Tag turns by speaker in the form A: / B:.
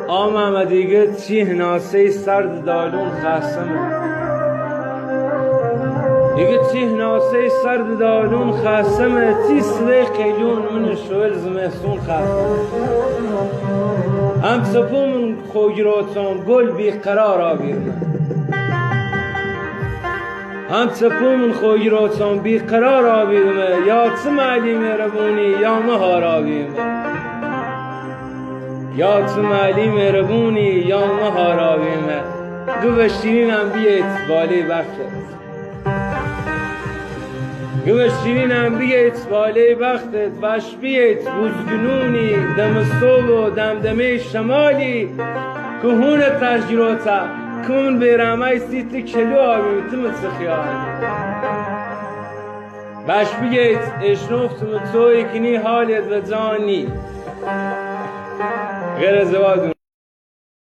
A: آمم دیگه چیه ناسه سرد دالون خسمه دیگه چیه ناسه سرد دالون خسمه تی سوی قیلون من شویل زمستون خسمه هم سپو من خوگراتان گل بی قرار آبیرمه هم سپو من خوگراتان بی قرار آبیرمه یا چه علی مهربونی یا مهار آبیرمه یا تو علی مهربونی یا مهار آبیرمه گوشتینم بیت بالی بخشت گوشتینم بیت بالی بختت وش بیت بوزگنونی دم صبح و دمدمه شمالی کهون ترجیروتا کون بیرامای سیت کلو آبیم تمت خیال وش بیت اشنوفتم توی کنی حالت و جانی غیر زواد